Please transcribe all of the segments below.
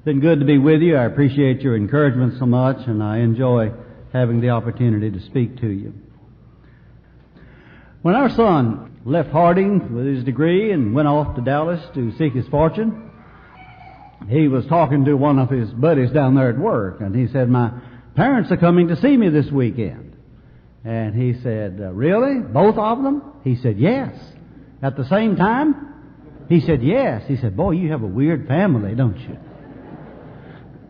It's been good to be with you. I appreciate your encouragement so much, and I enjoy having the opportunity to speak to you. When our son left Harding with his degree and went off to Dallas to seek his fortune, he was talking to one of his buddies down there at work, and he said, "My parents are coming to see me this weekend." And he said, "Really? Both of them?" He said, "Yes." "At the same time?" He said, "Yes." He said, "Boy, you have a weird family, don't you?"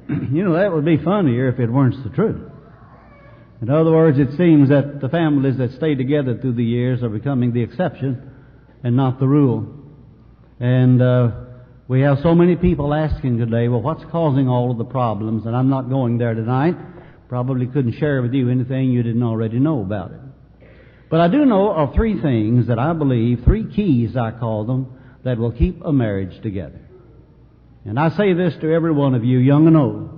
You know, that would be funnier if it weren't the truth. In other words, it seems that the families that stay together through the years are becoming the exception and not the rule. And we have so many people asking today, well, what's causing all of the problems? And I'm not going there tonight. Probably couldn't share with you anything you didn't already know about it. But I do know of three things that I believe, three keys I call them, that will keep a marriage together. And I say this to every one of you, young and old,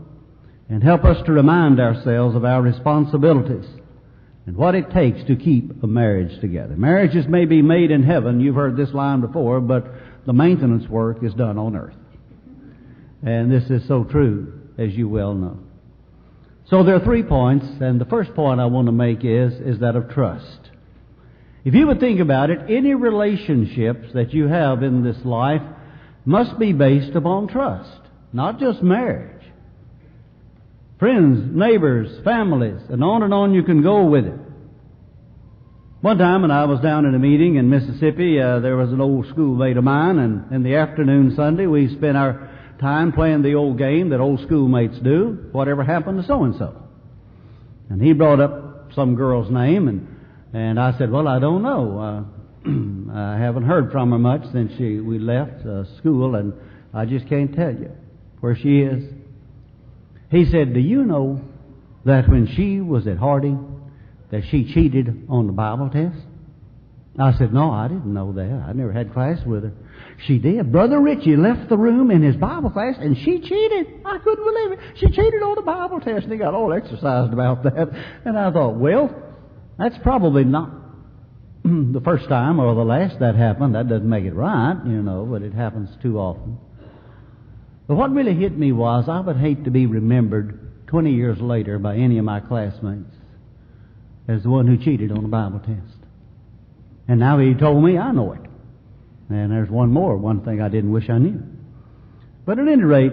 and help us to remind ourselves of our responsibilities and what it takes to keep a marriage together. Marriages may be made in heaven, you've heard this line before, but the maintenance work is done on earth. And this is so true, as you well know. So there are 3 points, and the first point I want to make is that of trust. If you would think about it, any relationships that you have in this life must be based upon trust, not just marriage. Friends, neighbors, families, and on you can go with it. One time when I was down in a meeting in Mississippi, there was an old schoolmate of mine, and in the afternoon Sunday we spent our time playing the old game that old schoolmates do, whatever happened to so-and-so. And he brought up some girl's name, and I said, well, I don't know. I haven't heard from her much since we left school, and I just can't tell you where she is. He said, do you know that when she was at Harding, that she cheated on the Bible test? I said, no, I didn't know that. I never had class with her. She did. Brother Richie left the room in his Bible class, and she cheated. I couldn't believe it. She cheated on the Bible test, and he got all exercised about that. And I thought, well, that's probably not the first time or the last that happened. That doesn't make it right, but it happens too often. But what really hit me was I would hate to be remembered 20 years later by any of my classmates as the one who cheated on the Bible test. And now he told me I know it. And there's one thing I didn't wish I knew. But at any rate,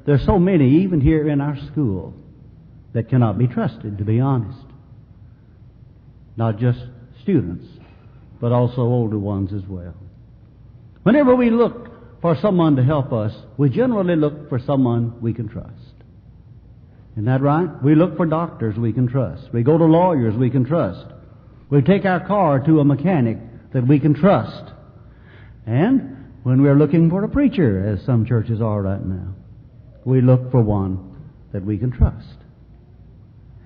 there's so many, even here in our school, that cannot be trusted, to be honest. Not just students, but also older ones as well. Whenever we look for someone to help us, we generally look for someone we can trust. Isn't that right? We look for doctors we can trust. We go to lawyers we can trust. We take our car to a mechanic that we can trust. And when we're looking for a preacher, as some churches are right now, we look for one that we can trust.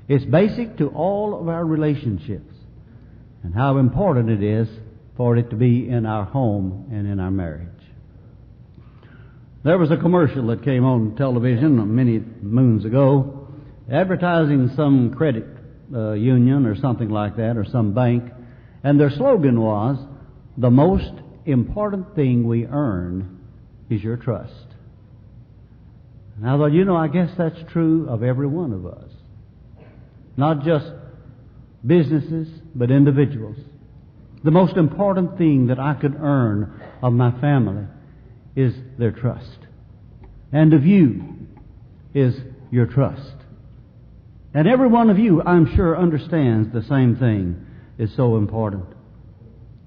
It's basic to all of our relationships and how important it is for it to be in our home and in our marriage. There was a commercial that came on television many moons ago advertising some credit union or something like that, or some bank, and their slogan was, the most important thing we earn is your trust. And I thought, I guess that's true of every one of us. Not just businesses, but individuals. The most important thing that I could earn of my family is their trust. And of you is your trust. And every one of you, I'm sure, understands the same thing is so important.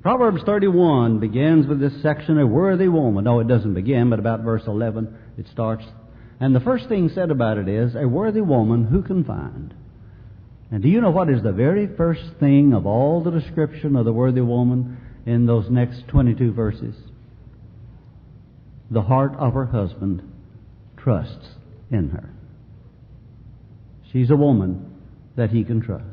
Proverbs 31 begins with this section, a worthy woman. No, it doesn't begin, but about verse 11 it starts. And the first thing said about it is, a worthy woman who can find. And do you know what is the very first thing of all the description of the worthy woman in those next 22 verses? The heart of her husband trusts in her. She's a woman that he can trust.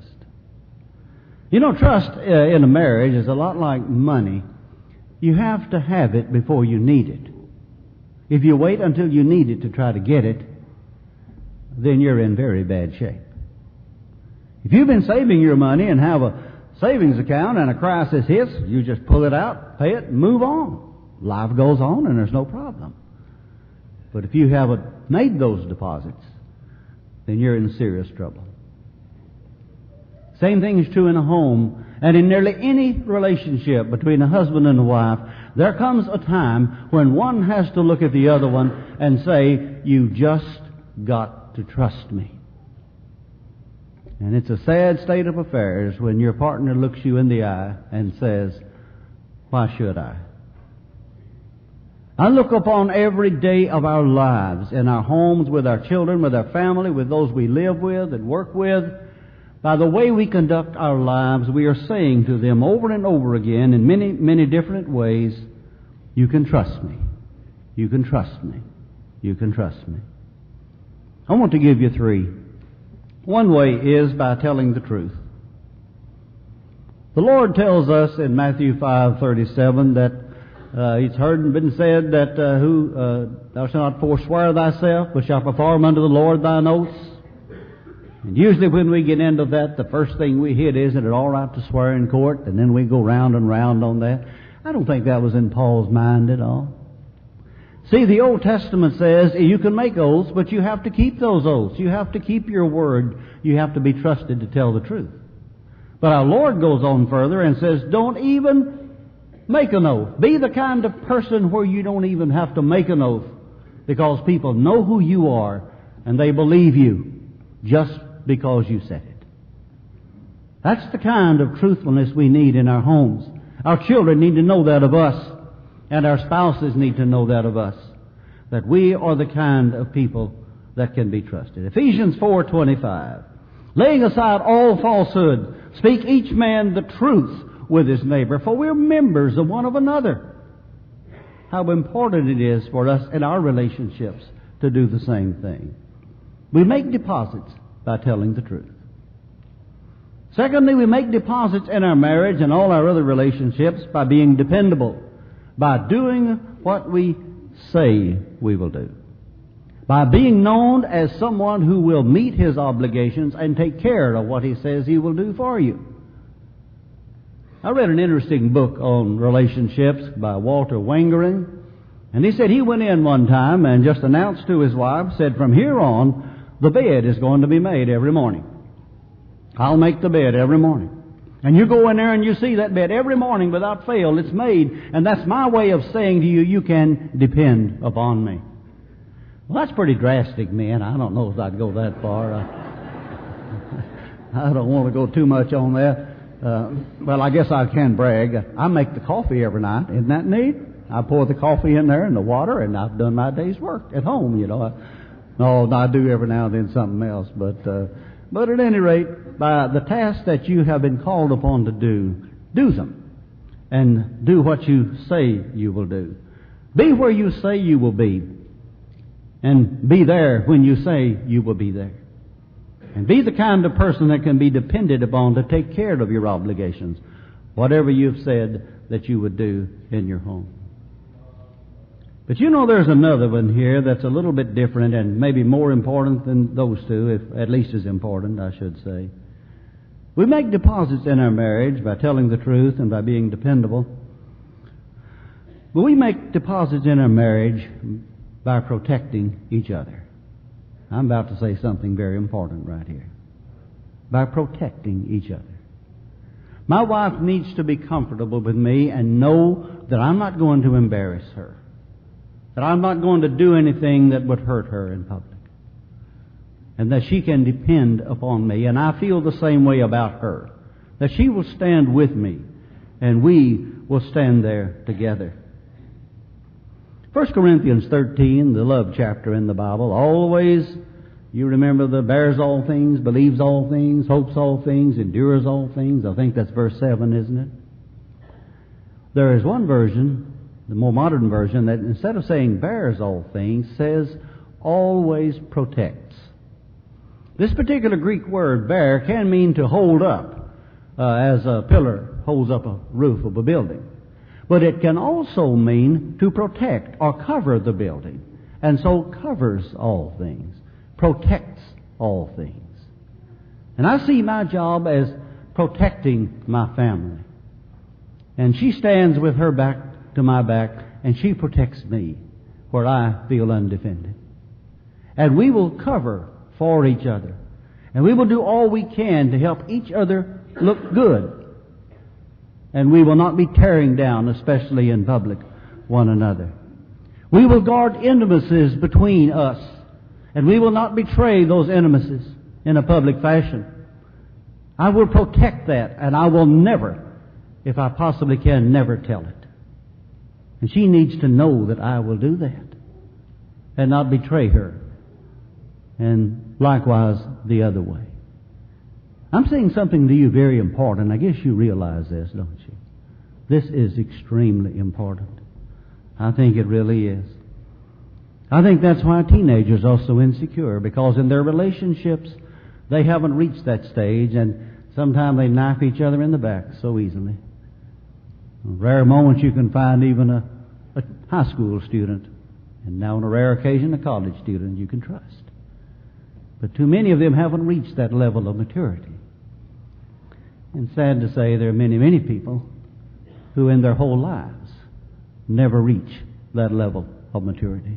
Trust in a marriage is a lot like money. You have to have it before you need it. If you wait until you need it to try to get it, then you're in very bad shape. If you've been saving your money and have a savings account and a crisis hits, you just pull it out, pay it, and move on. Life goes on and there's no problem. But if you haven't made those deposits, then you're in serious trouble. Same thing is true in a home and in nearly any relationship between a husband and a wife. There comes a time when one has to look at the other one and say, you just got to trust me. And it's a sad state of affairs when your partner looks you in the eye and says, why should I? I look upon every day of our lives, in our homes, with our children, with our family, with those we live with and work with. By the way we conduct our lives, we are saying to them over and over again in many, many different ways, you can trust me. You can trust me. You can trust me. I want to give you 3. One way is by telling the truth. The Lord tells us in Matthew 5:37 that it's heard and been said that thou shalt not forswear thyself, but shalt perform unto the Lord thine oaths. And usually when we get into that, the first thing we hit is, it all right to swear in court? And then we go round and round on that. I don't think that was in Paul's mind at all. See, the Old Testament says you can make oaths, but you have to keep those oaths. You have to keep your word. You have to be trusted to tell the truth. But our Lord goes on further and says, don't even make an oath. Be the kind of person where you don't even have to make an oath, because people know who you are and they believe you just because you said it. That's the kind of truthfulness we need in our homes. Our children need to know that of us, and our spouses need to know that of us, that we are the kind of people that can be trusted. Ephesians 4:25, laying aside all falsehood, speak each man the truth with his neighbor, for we're members of one of another. How important it is for us in our relationships to do the same thing. We make deposits by telling the truth. Secondly, we make deposits in our marriage and all our other relationships by being dependable, by doing what we say we will do, by being known as someone who will meet his obligations and take care of what he says he will do for you. I read an interesting book on relationships by Walter Wangerin, and he said he went in one time and just announced to his wife, said, from here on, the bed is going to be made every morning. I'll make the bed every morning. And you go in there and you see that bed every morning without fail. It's made, and that's my way of saying to you, you can depend upon me. Well, that's pretty drastic, man. I don't know if I'd go that far. I don't want to go too much on that. Well, I guess I can brag. I make the coffee every night. Isn't that neat? I pour the coffee in there and the water, and I've done my day's work at home, you know. I do every now and then something else. But at any rate, by the tasks that you have been called upon to do them. And do what you say you will do. Be where you say you will be. And be there when you say you will be there. And be the kind of person that can be depended upon to take care of your obligations, whatever you've said that you would do in your home. But you know, there's another one here that's a little bit different and maybe more important than those two, if at least as important, I should say. We make deposits in our marriage by telling the truth and by being dependable. But we make deposits in our marriage by protecting each other. I'm about to say something very important right here. By protecting each other. My wife needs to be comfortable with me and know that I'm not going to embarrass her. That I'm not going to do anything that would hurt her in public. And that she can depend upon me. And I feel the same way about her. That she will stand with me and we will stand there together. 1 Corinthians 13, the love chapter in the Bible, always, you remember, the bears all things, believes all things, hopes all things, endures all things. I think that's verse 7, isn't it? There is one version, the more modern version, that instead of saying bears all things, says always protects. This particular Greek word, bear, can mean to hold up, as a pillar holds up a roof of a building. But it can also mean to protect or cover the building. And so covers all things. Protects all things. And I see my job as protecting my family. And she stands with her back to my back and she protects me where I feel undefended. And we will cover for each other. And we will do all we can to help each other look good. And we will not be tearing down, especially in public, one another. We will guard intimacies between us. And we will not betray those intimacies in a public fashion. I will protect that, and I will never, if I possibly can, never tell it. And she needs to know that I will do that and not betray her. And likewise the other way. I'm saying something to you very important. I guess you realize this, don't you? This is extremely important. I think it really is. I think that's why teenagers are so insecure, because in their relationships they haven't reached that stage, and sometimes they knife each other in the back so easily. On rare moments you can find even a high school student, and now on a rare occasion a college student you can trust. But too many of them haven't reached that level of maturity. And sad to say, there are many, many people who in their whole lives never reach that level of maturity.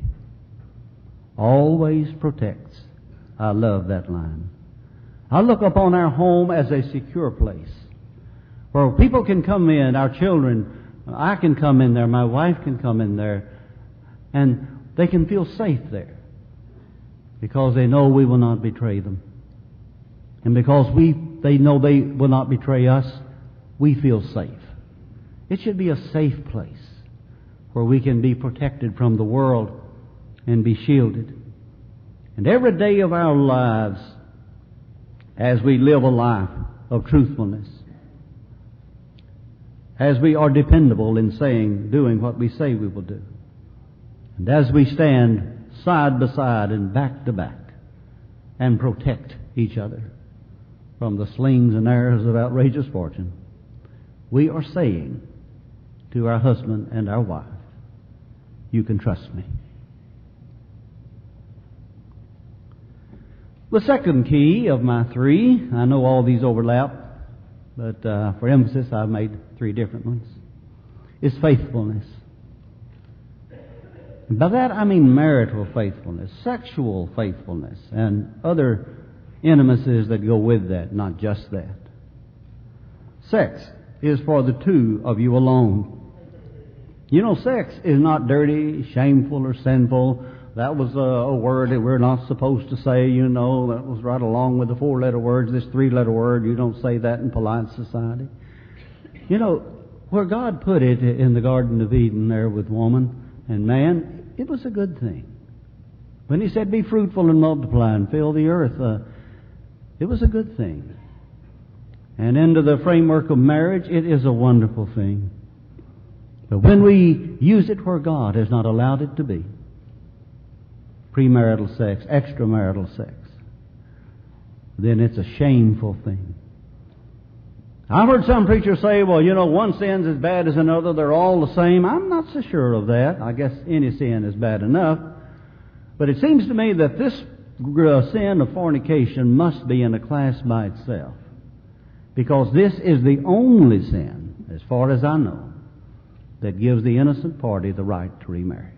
Always protects. I love that line. I look upon our home as a secure place where people can come in, our children, I can come in there, my wife can come in there, and they can feel safe there because they know we will not betray them. And because they know they will not betray us, we feel safe. It should be a safe place where we can be protected from the world and be shielded. And every day of our lives, as we live a life of truthfulness, as we are dependable in doing what we say we will do, and as we stand side by side and back to back and protect each other from the slings and arrows of outrageous fortune, we are saying to our husband and our wife, you can trust me. The second key of my three, I know all these overlap, but for emphasis I've made three different ones, is faithfulness. And by that I mean marital faithfulness, sexual faithfulness, and other intimacies that go with that, not just that. Sex is for the two of you alone. You know, sex is not dirty, shameful, or sinful. That was a word that we're not supposed to say, you know. That was right along with the four-letter words. This three-letter word, you don't say that in polite society. You know, where God put it in the Garden of Eden there with woman and man, it was a good thing. When He said, be fruitful and multiply and fill the earth, it was a good thing. And into the framework of marriage, it is a wonderful thing. But when we use it where God has not allowed it to be, premarital sex, extramarital sex, then it's a shameful thing. I've heard some preachers say, well, you know, one sin's as bad as another, they're all the same. I'm not so sure of that. I guess any sin is bad enough. But it seems to me that this sin of fornication must be in a class by itself, because this is the only sin, as far as I know, that gives the innocent party the right to remarry.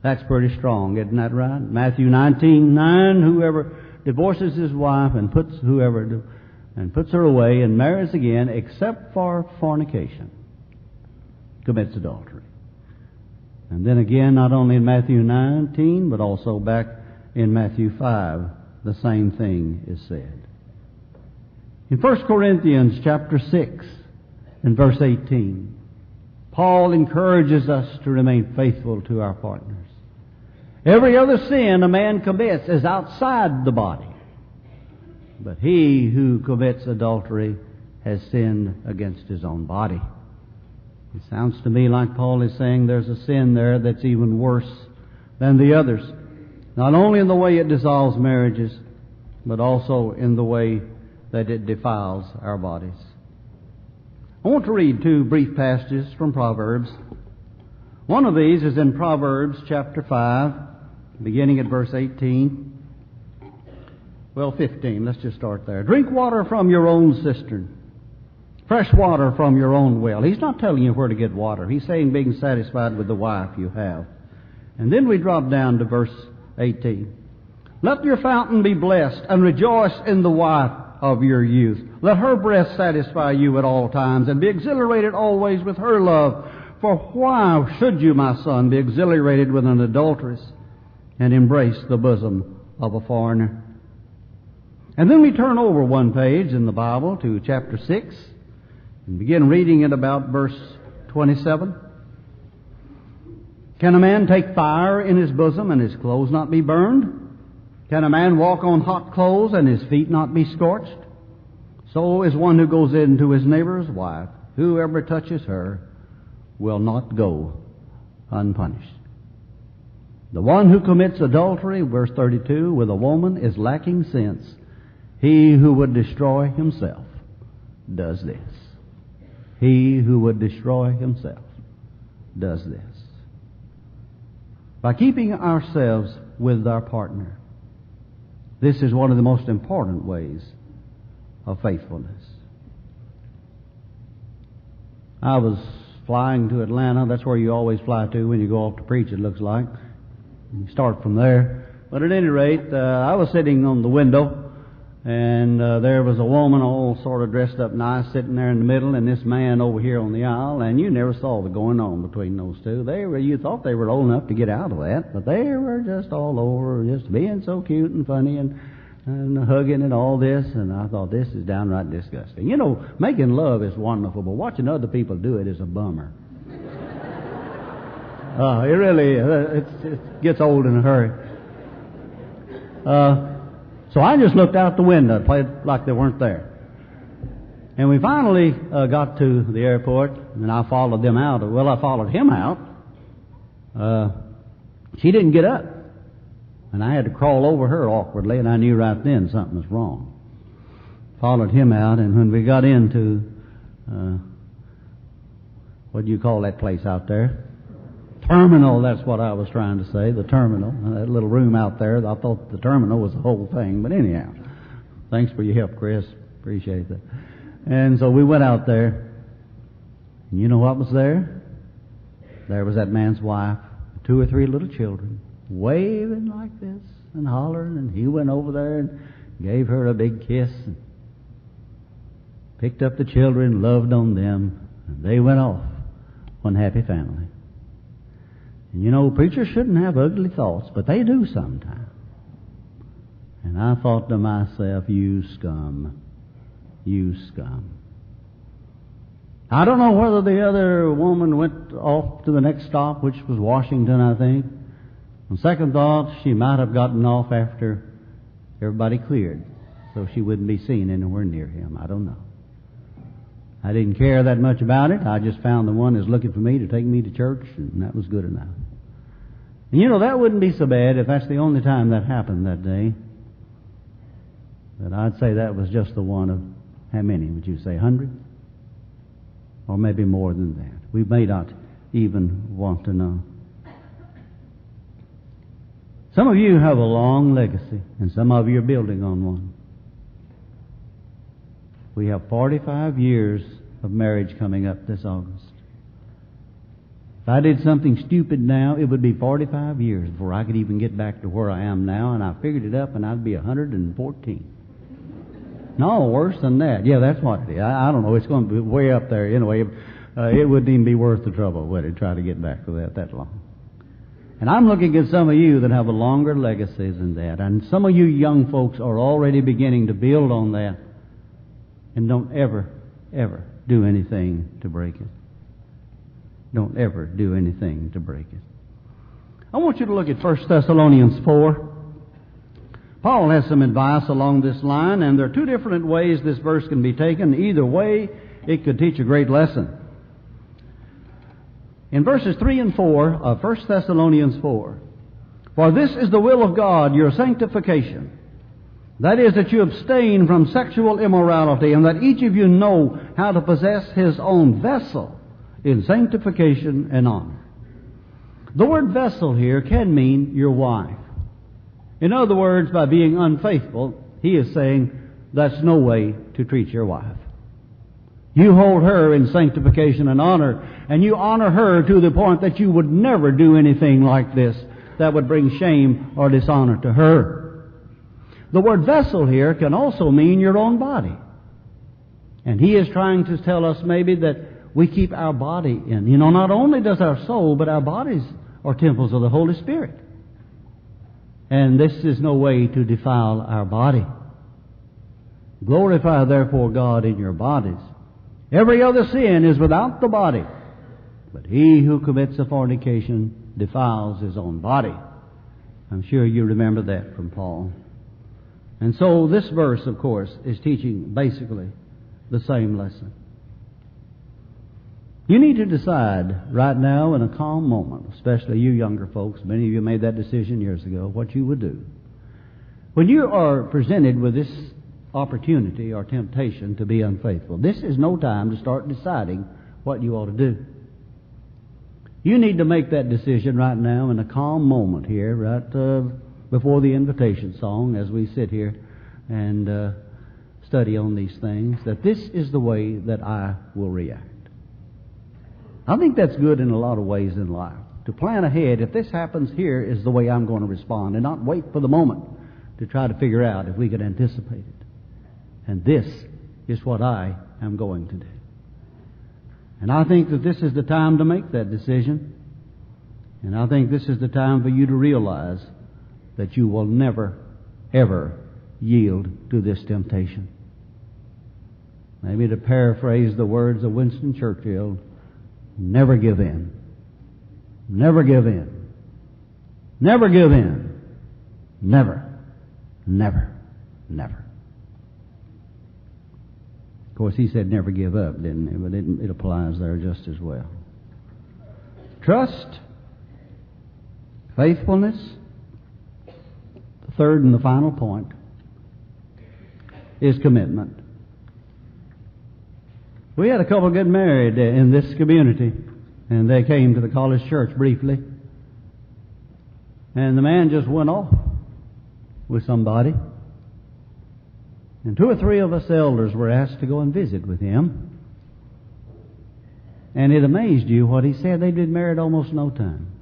That's pretty strong, isn't that right? Matthew 19:9, whoever divorces his wife and puts her away and marries again, except for fornication, commits adultery. And then again, not only in Matthew 19, but also back in Matthew 5, the same thing is said. In 1 Corinthians chapter 6 and verse 18, Paul encourages us to remain faithful to our partners. Every other sin a man commits is outside the body, but he who commits adultery has sinned against his own body. It sounds to me like Paul is saying there's a sin there that's even worse than the others, not only in the way it dissolves marriages, but also in the way that it defiles our bodies. I want to read two brief passages from Proverbs. One of these is in Proverbs chapter 5, beginning at verse 18. Well, 15. Let's just start there. Drink water from your own cistern, fresh water from your own well. He's not telling you where to get water. He's saying being satisfied with the wife you have. And then we drop down to verse 18. Let your fountain be blessed, and rejoice in the wife of your youth. Let her breast satisfy you at all times, and be exhilarated always with her love. For why should you, my son, be exhilarated with an adulteress, and embrace the bosom of a foreigner? And then we turn over one page in the Bible to chapter 6, and begin reading at about verse 27. Can a man take fire in his bosom, and his clothes not be burned? Can a man walk on hot coals, and his feet not be scorched? So is one who goes into his neighbor's wife. Whoever touches her will not go unpunished. The one who commits adultery, verse 32, with a woman is lacking sense. He who would destroy himself does this. He who would destroy himself does this. By keeping ourselves with our partner, this is one of the most important ways of faithfulness. I was flying to Atlanta. That's where you always fly to when you go off to preach, it looks like. You start from there. But at any rate, I was sitting on the window, and there was a woman all sort of dressed up nice sitting there in the middle, and this man over here on the aisle, and you never saw the going on between those two. You thought they were old enough to get out of that, but they were just all over, just being so cute and funny and hugging and all this, and I thought, this is downright disgusting. You know, making love is wonderful, but watching other people do it is a bummer. It really is. It gets old in a hurry. So I just looked out the window, played like they weren't there. And we finally got to the airport, and I followed them out. Well, I followed him out. She didn't get up, and I had to crawl over her awkwardly, and I knew right then something was wrong. Followed him out, and when we got into, what do you call that place out there? Terminal, that's what I was trying to say, the terminal. That little room out there, I thought the terminal was the whole thing, but anyhow. Thanks for your help, Chris. Appreciate that. And so we went out there, and you know what was there? There was that man's wife, 2 or 3 little children, waving like this and hollering, and he went over there and gave her a big kiss and picked up the children, loved on them, and they went off, one happy family. And you know, preachers shouldn't have ugly thoughts, but they do sometimes. And I thought to myself, you scum, you scum. I don't know whether the other woman went off to the next stop, which was Washington, I think. On second thought, she might have gotten off after everybody cleared, so she wouldn't be seen anywhere near him. I don't know. I didn't care that much about it. I just found the one that was looking for me to take me to church, and that was good enough. And you know, that wouldn't be so bad if that's the only time that happened that day. But I'd say that was just the one of, how many would you say, 100? Or maybe more than that. We may not even want to know. Some of you have a long legacy, and some of you are building on one. We have 45 years of marriage coming up this August. If I did something stupid now, it would be 45 years before I could even get back to where I am now, and I figured it up, and I'd be 114. No, worse than that. Yeah, that's what it is. I don't know. It's going to be way up there anyway. It wouldn't even be worth the trouble, would it, try to get back to that long. And I'm looking at some of you that have a longer legacy than that, and some of you young folks are already beginning to build on that. And don't ever, ever do anything to break it. Don't ever do anything to break it. I want you to look at 1 Thessalonians 4. Paul has some advice along this line, and there are 2 different ways this verse can be taken. Either way, it could teach a great lesson. In verses 3 and 4 of 1 Thessalonians 4, for this is the will of God, your sanctification. That is, that you abstain from sexual immorality, and that each of you know how to possess his own vessel in sanctification and honor. The word vessel here can mean your wife. In other words, by being unfaithful, he is saying that's no way to treat your wife. You hold her in sanctification and honor, and you honor her to the point that you would never do anything like this that would bring shame or dishonor to her. The word vessel here can also mean your own body. And he is trying to tell us maybe that we keep our body in. You know, not only does our soul, but our bodies are temples of the Holy Spirit. And this is no way to defile our body. Glorify therefore God in your bodies. Every other sin is without the body, but he who commits a fornication defiles his own body. I'm sure you remember that from Paul. And so this verse, of course, is teaching basically the same lesson. You need to decide right now in a calm moment, especially you younger folks, many of you made that decision years ago, what you would do. When you are presented with this opportunity or temptation to be unfaithful, this is no time to start deciding what you ought to do. You need to make that decision right now in a calm moment here, right before the invitation song, as we sit here and study on these things, that this is the way that I will react. I think that's good in a lot of ways in life. To plan ahead, if this happens, here is the way I'm going to respond, and not wait for the moment to try to figure out if we could anticipate it. And this is what I am going to do. And I think that this is the time to make that decision. And I think this is the time for you to realize that you will never, ever yield to this temptation. Maybe to paraphrase the words of Winston Churchill, never give in. Never give in. Never give in. Never. Never. Never. Of course, he said never give up, didn't he? But it applies there just as well. Trust, faithfulness. The third and the final point is commitment. We had a couple get married in this community, and they came to the college church briefly. And the man just went off with somebody. And 2 or 3 of us elders were asked to go and visit with him. And it amazed you what he said. They'd been married almost no time.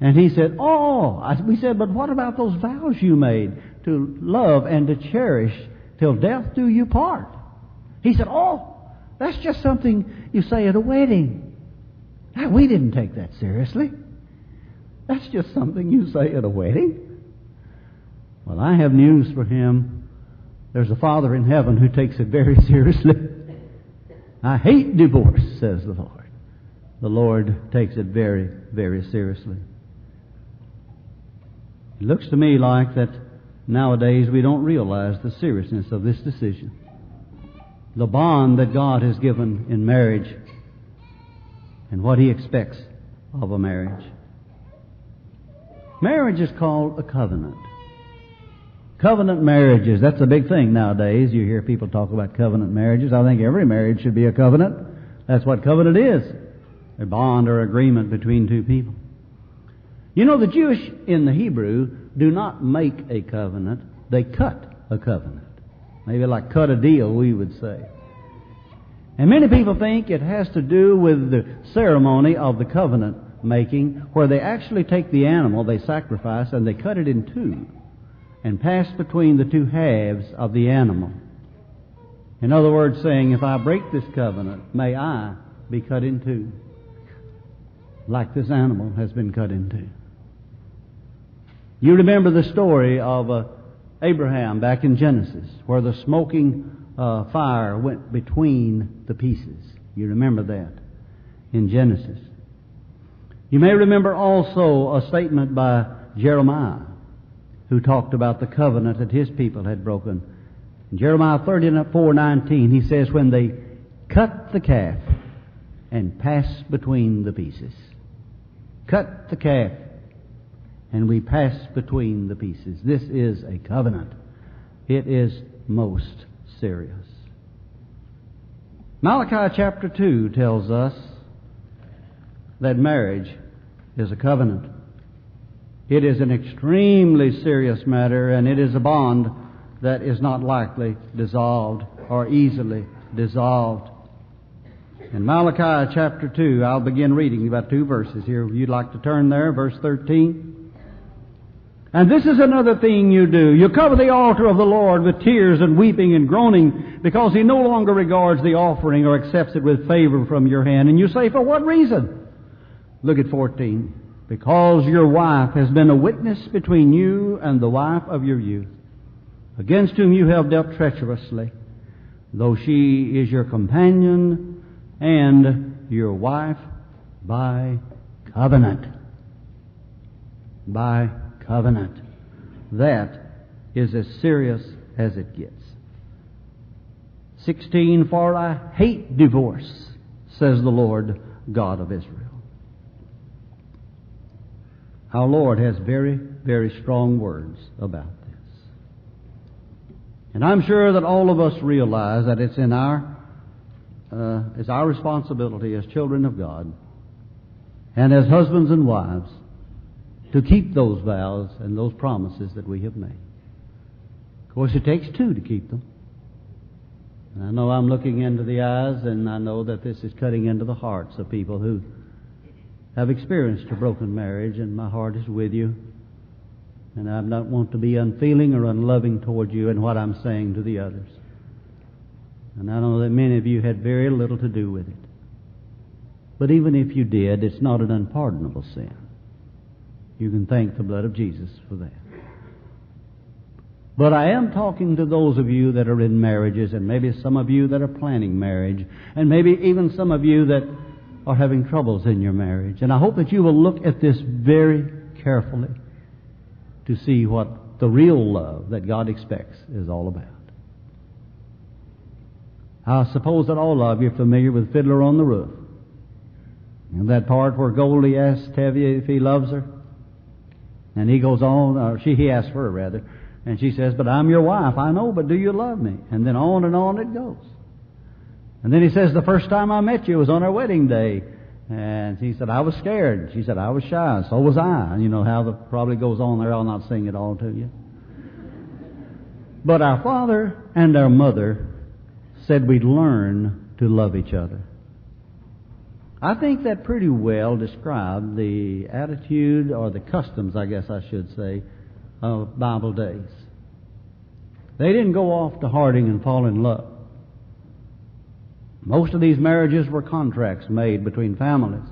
And he said, we said, but what about those vows you made to love and to cherish till death do you part? He said, that's just something you say at a wedding. Now, we didn't take that seriously. That's just something you say at a wedding. Well, I have news for him. There's a Father in heaven who takes it very seriously. I hate divorce, says the Lord. The Lord takes it very, very seriously. It looks to me like that nowadays we don't realize the seriousness of this decision. The bond that God has given in marriage and what He expects of a marriage. Marriage is called a covenant. Covenant marriages, that's a big thing nowadays. You hear people talk about covenant marriages. I think every marriage should be a covenant. That's what covenant is. A bond or agreement between two people. You know, the Jewish in the Hebrew do not make a covenant. They cut a covenant. Maybe like cut a deal, we would say. And many people think it has to do with the ceremony of the covenant making, where they actually take the animal they sacrifice and they cut it in two and pass between the two halves of the animal. In other words, saying, if I break this covenant, may I be cut in two, like this animal has been cut in two. You remember the story of Abraham back in Genesis, where the smoking fire went between the pieces. You remember that in Genesis. You may remember also a statement by Jeremiah, who talked about the covenant that his people had broken. In Jeremiah 34:19, he says, when they cut the calf and passed between the pieces. Cut the calf and we pass between the pieces. This is a covenant. It is most serious. Malachi chapter 2 tells us that marriage is a covenant. It is an extremely serious matter, and it is a bond that is not likely dissolved or easily dissolved. In Malachi chapter 2, I'll begin reading about 2 verses here. If you'd like to turn there, verse 13. And this is another thing you do. You cover the altar of the Lord with tears and weeping and groaning, because He no longer regards the offering or accepts it with favor from your hand. And you say, for what reason? Look at 14. Because your wife has been a witness between you and the wife of your youth, against whom you have dealt treacherously, though she is your companion and your wife by covenant. By covenant. That is as serious as it gets. 16, for I hate divorce, says the Lord God of Israel. Our Lord has very, very strong words about this. And I'm sure that all of us realize that it's our responsibility as children of God and as husbands and wives to keep those vows and those promises that we have made. Of course, it takes 2 to keep them. And I know I'm looking into the eyes, and I know that this is cutting into the hearts of people who have experienced a broken marriage, and my heart is with you. And I don't want to be unfeeling or unloving toward you in what I'm saying to the others. And I know that many of you had very little to do with it. But even if you did, it's not an unpardonable sin. You can thank the blood of Jesus for that. But I am talking to those of you that are in marriages, and maybe some of you that are planning marriage, and maybe even some of you that are having troubles in your marriage. And I hope that you will look at this very carefully to see what the real love that God expects is all about. I suppose that all of you are familiar with Fiddler on the Roof. And that part where Goldie asks Tevye if he loves her. And he goes on, or he asks her rather, and she says, but I'm your wife. I know, but do you love me? And then on it goes. And then he says, the first time I met you was on our wedding day. And he said, I was scared. She said, I was shy. So was I. You know how that probably goes on there. I'll not sing it all to you. But our father and our mother said we'd learn to love each other. I think that pretty well described the attitude, or the customs, I guess I should say, of Bible days. They didn't go off to Harding and fall in love. Most of these marriages were contracts made between families.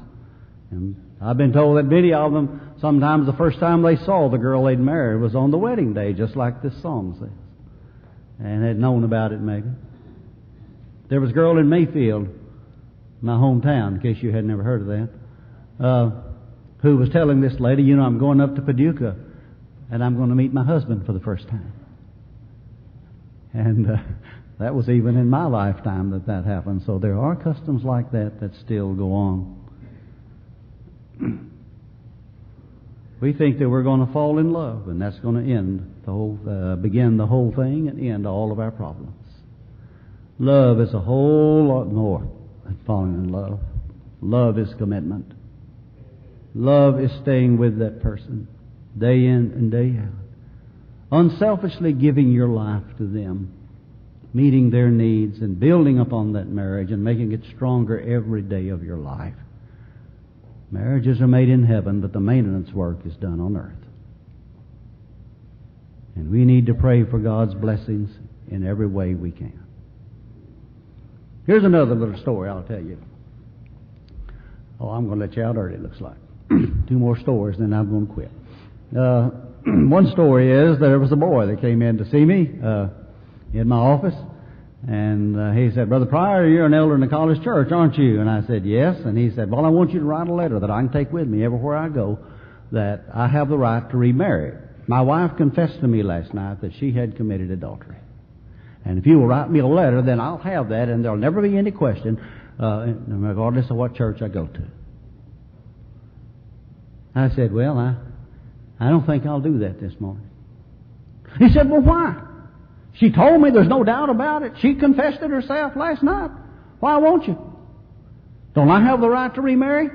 And I've been told that many of them, sometimes the first time they saw the girl they'd married was on the wedding day, just like this song says. And had known about it maybe. There was a girl in Mayfield, my hometown, in case you had never heard of that, who was telling this lady, you know, I'm going up to Paducah and I'm going to meet my husband for the first time. And that was even in my lifetime that happened. So there are customs like that still go on. We think that we're going to fall in love, and that's going to end the whole, begin the whole thing and end all of our problems. Love is a whole lot more than falling in love. Love is commitment. Love is staying with that person day in and day out. Unselfishly giving your life to them, meeting their needs and building upon that marriage and making it stronger every day of your life. Marriages are made in heaven, but the maintenance work is done on earth. And we need to pray for God's blessings in every way we can. Here's another little story I'll tell you. Oh, I'm going to let you out early, it looks like. 2 more stories, then I'm going to quit. One story is there was a boy that came in to see me in my office, and he said, Brother Pryor, you're an elder in the college church, aren't you? And I said, yes. And he said, well, I want you to write a letter that I can take with me everywhere I go, that I have the right to remarry. My wife confessed to me last night that she had committed adultery. And if you will write me a letter, then I'll have that, and there'll never be any question, regardless of what church I go to. I said, well, I don't think I'll do that this morning. He said, well, why? She told me, there's no doubt about it. She confessed it herself last night. Why won't you? Don't I have the right to remarry?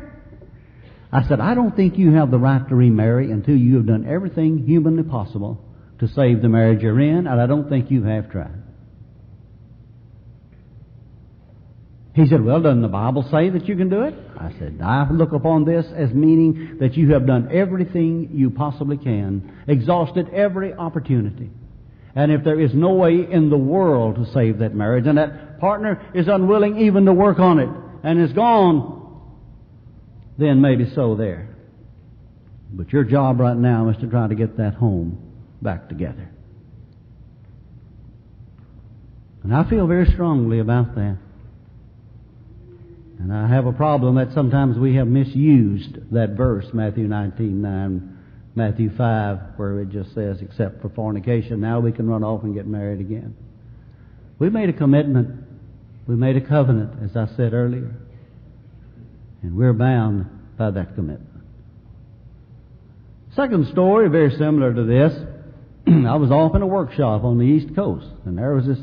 I said, I don't think you have the right to remarry until you have done everything humanly possible to save the marriage you're in, and I don't think you have tried. He said, well, doesn't the Bible say that you can do it? I said, I look upon this as meaning that you have done everything you possibly can, exhausted every opportunity. And if there is no way in the world to save that marriage, and that partner is unwilling even to work on it, and is gone, then maybe so there. But your job right now is to try to get that home back together. And I feel very strongly about that. And I have a problem that sometimes we have misused that verse, Matthew 19:9, Matthew 5, where it just says, except for fornication, now we can run off and get married again. We made a commitment. We made a covenant, as I said earlier. And we're bound by that commitment. Second story, very similar to this. I was off in a workshop on the East Coast, and there was this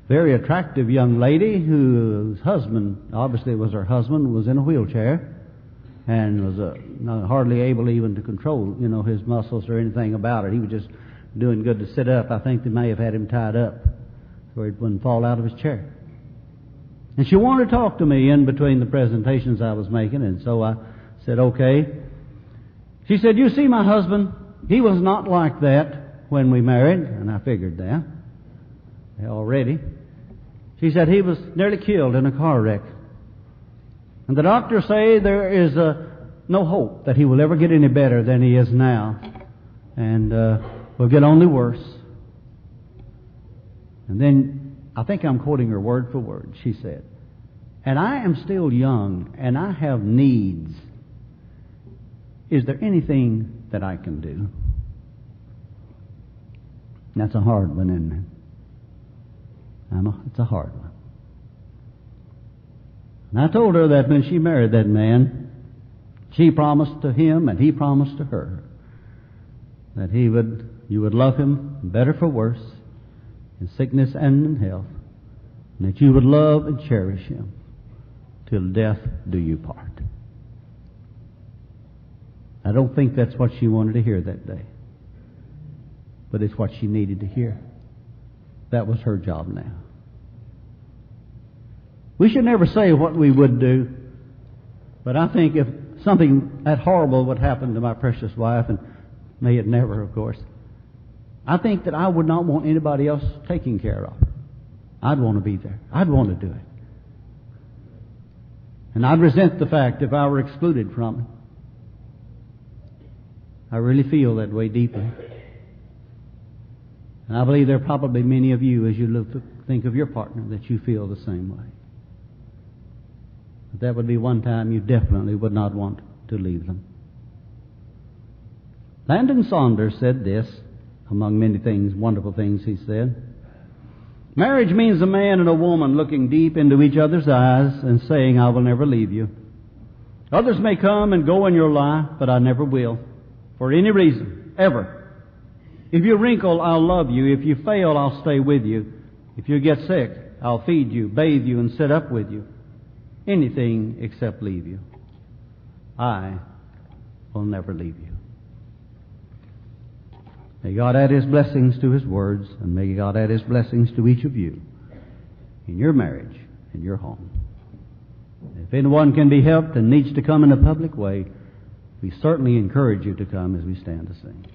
very attractive young lady whose husband, obviously it was her husband, was in a wheelchair and was not hardly able even to control, his muscles or anything about it. He was just doing good to sit up. I think they may have had him tied up so he wouldn't fall out of his chair. And she wanted to talk to me in between the presentations I was making, and so I said, okay. She said, you see, my husband, he was not like that when we married, and I figured that already. She said he was nearly killed in a car wreck. And the doctors say there is no hope that he will ever get any better than he is now. And will get only worse. And then, I think I'm quoting her word for word, she said, and I am still young and I have needs. Is there anything that I can do? That's a hard one, isn't it? It's a hard one. And I told her that when she married that man, she promised to him and he promised to her that you would love him better for worse, in sickness and in health, and that you would love and cherish him till death do you part. I don't think that's what she wanted to hear that day, but it's what she needed to hear. That was her job now. We should never say what we would do, but I think if something that horrible would happen to my precious wife, and may it never, of course, I think that I would not want anybody else taking care of her. I'd want to be there. I'd want to do it. And I'd resent the fact if I were excluded from it. I really feel that way deeply. And I believe there are probably many of you, as you look to think of your partner, that you feel the same way. But that would be one time you definitely would not want to leave them. Landon Saunders said this, among many things, wonderful things he said. Marriage means a man and a woman looking deep into each other's eyes and saying, I will never leave you. Others may come and go in your life, but I never will. For any reason, ever. If you wrinkle, I'll love you. If you fail, I'll stay with you. If you get sick, I'll feed you, bathe you, and sit up with you. Anything except leave you. I will never leave you. May God add His blessings to His words, and may God add His blessings to each of you in your marriage, in your home. If anyone can be helped and needs to come in a public way, we certainly encourage you to come as we stand to sing.